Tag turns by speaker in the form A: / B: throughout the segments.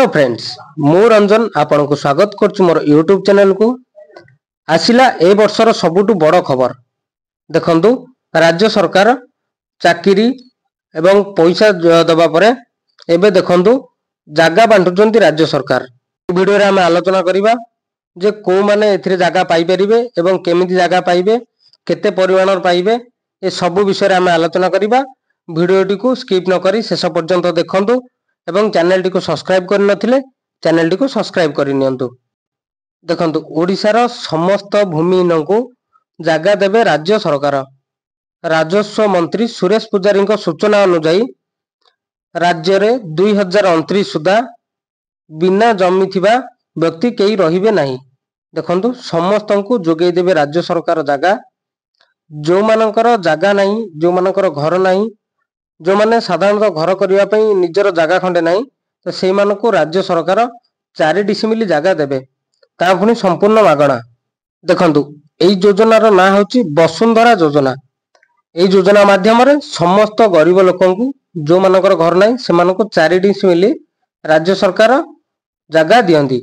A: Hello friends मु रंजन आपन को स्वागत करछु मोर यूट्यूब चैनल को। आसिला ए वर्षर सबुटु बड़ खबर देखंतु राज्य सरकार चाकरी एवं पैसा दबा परे एबे देखंतु जागा बांटुचंती राज्य सरकार। वीडियो रे हम आलोचना करिबा जे को माने एथिरे जागा पाई परिबे एवं केमिति जागा पाइबे केते परिमाणर पाइबे ए सब विषय रे हम आलोचना करिबा। वीडियोटी को स्किप न करी शेष पर्यंत देखंतु एवं चैनल टी को सब्सक्राइब कर नथिले चैनल टी को सब्सक्राइब करि नियंतु। देखंतु ओडिसा रो समस्त भूमिहीन को जागा देबे राज्य सरकार। राजस्व मंत्री सुरेश पुजारी को सूचना अनुसार राज्य रे 2029 सुधा बिना जमी थिबा व्यक्ति केही रहिबे नाही। देखंतु समस्त को जोगै देबे राज्य सरकार जागा। जो मानकर जागा नाही, जो मानकर घर नाही, जो माने साधारणतः घर करिया पई निजर जागा खंडे नाही तो सेई मानको राज्य सरकार 4 डिसिमिली जागा देबे ता पुनी संपूर्ण मागणा। देखंतु एई योजनार ना होची वसुंधरा योजना। एई योजना माध्यम रे समस्त गरीब लोकन को जो मानकर घर नाही से मानको 4 डिसिमिली राज्य सरकार जागा दियंती।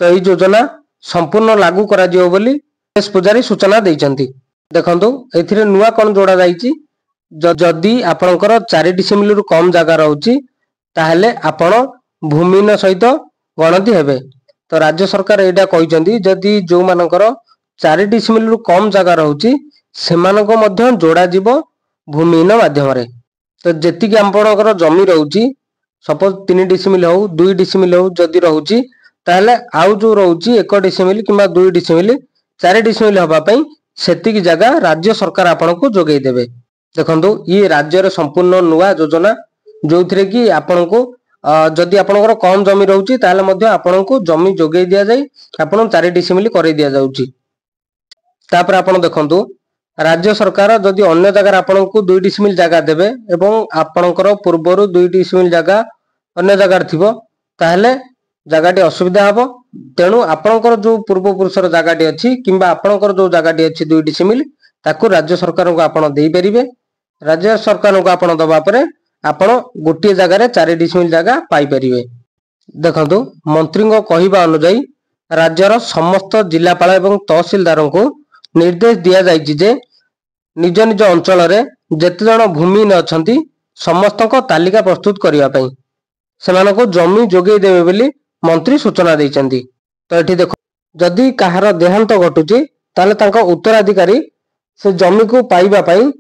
A: तो एई योजना संपूर्ण लागू करा जियो बोली सुरेश पुजारी सूचना दैचंती। देखंतु एथिरे नुवा कोन जोड़ा जाईची जदि आपणकर 4 डिसिमिल रु कम जागा रहउची ताहले आपण भूमिहीन सहित गणति हेबे। तो राज्य सरकार एटा कहिसंती जदि जो मानकर 4 डिसिमिल रु कम जागा रहउची सेमानको मध्य जोड़ा जीवो भूमिहीन माध्यम रे। तो जेति कि आपणकर जमी रहउची सपोज 3 डिसिमिल हो 2 डिसिमिल हो जदि रहउची ताहले आउ जो रहउची 1 डिसिमिल किबा 2 डिसिमिल 4 डिसिमिल होबा पई सेति कि जागा राज्य सरकार आपनको जोगै देबे। देखंतु ये राज्य रे संपूर्ण नुवा योजना जो थिरे कि आपनको जदि आपनकर कम जमी रहउची ताले मध्य आपनको जमी जोगै दिया जाय आपन 4 डिसिमिल करे दिया जाउची। तापर आपन देखंतु राज्य सरकार जदि अन्य जगह आपनको 2 डिसिमिल जागा देबे एवं आपनकर पूर्वरु 2 डिसिमिल जागा अन्य जगह थिबो ताहले जागाटी असुविधा हबो। तेनु आपनकर जो पूर्व पुरुषर जागाटी अछि किबा आपनकर जो जागाटी अछि 2 डिसिमिल ताकू राज्य सरकार को आपन देई परिबे। राज्य सरकार को आपन दबा परे आपन गोटे जगह रे 4 डिसिमिल जागा पाई परिबे। देखंतु मंत्री को कहिबा अनुसार राज्यर समस्त जिलापाल एवं तहसीलदार को निर्देश दिया जायछि जे निज निज अंचल रे जेते जण भूमिहीन अछंती समस्त को तालिका प्रस्तुत करिया पई सेमानको जमी जोगै देबे बोली मंत्री सूचना दैचंती। तो एठी देखो जदि काहार देहांत घटुची ताले तांको उत्तराधिकारी से जमी को पाइबा पई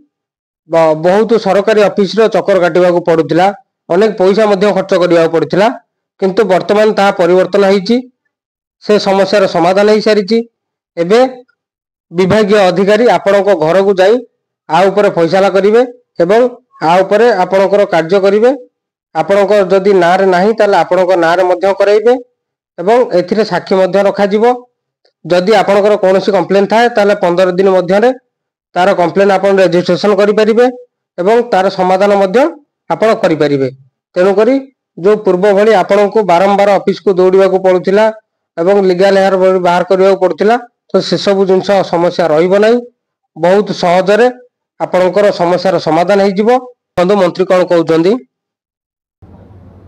A: बहुत सरकारी ऑफिस रो चक्कर काटिबा को पडुतिला, अनेक पैसा मध्ये खर्च करिया पडुतिला, किंतु वर्तमान ता परिवर्तन होईची। से समस्या रो समाधान होई सारिची। एबे विभागीय अधिकारी आपनको घर को जाई आ ऊपर फैसला करिवे एवं आ ऊपर आपनकर कार्य करिवे। आपनकर जदि नारे नाही ताले आपनकर नारे मध्ये कराइबे एवं एथिरे साक्षी मध्ये रखा जिवो। जदि आपनकर कोनोसी कंप्लेन थाए ताले 15 दिन मध्ये रे तार कंप्लेन आपन रजिस्ट्रेशन करि परिबे एवं तार समाधान मध्ये आपन करि परिबे। तेनु करी जो पूर्व भली आपन को बारंबार ऑफिस को दौड़िबा को पडुथिला एवं लीगल हेयर बाहर करिबा को पडुथिला तो से सब जिंस समस्या रहिबो नै। बहुत सहज रे आपनकर समस्या रो समाधान हे जिवो। बंधु मंत्री कोन कहउचंदी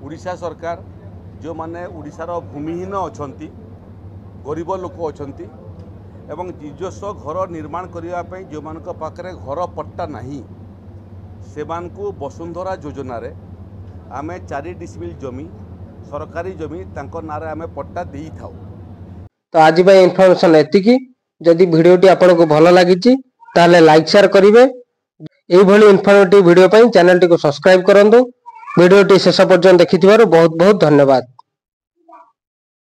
B: ओडिशा सरकार जो माने ओडिसा रो भूमिहीन अछंती गरीब लोक अछंती एवं निजस्व घर निर्माण करने जो मान पाखे घर पट्टा नहीं से वसुंधरा योजना रे आमे 4 डिसिमिल जमी सरकारी जमी तांको नारे आमे पट्टा देई थाउ।
A: तो आज भाई इन्फॉर्मेशन एतिकी। जदि वीडियोटी आपको भल लगी ताले लाइक शेयर करिवे। एई भली इन्फॉर्मेटिव वीडियो पई चैनल टी को सब्सक्राइब करंतु। वीडियोटी शेष पर्यंत देखिथिबारु बहुत बहुत धन्यवाद।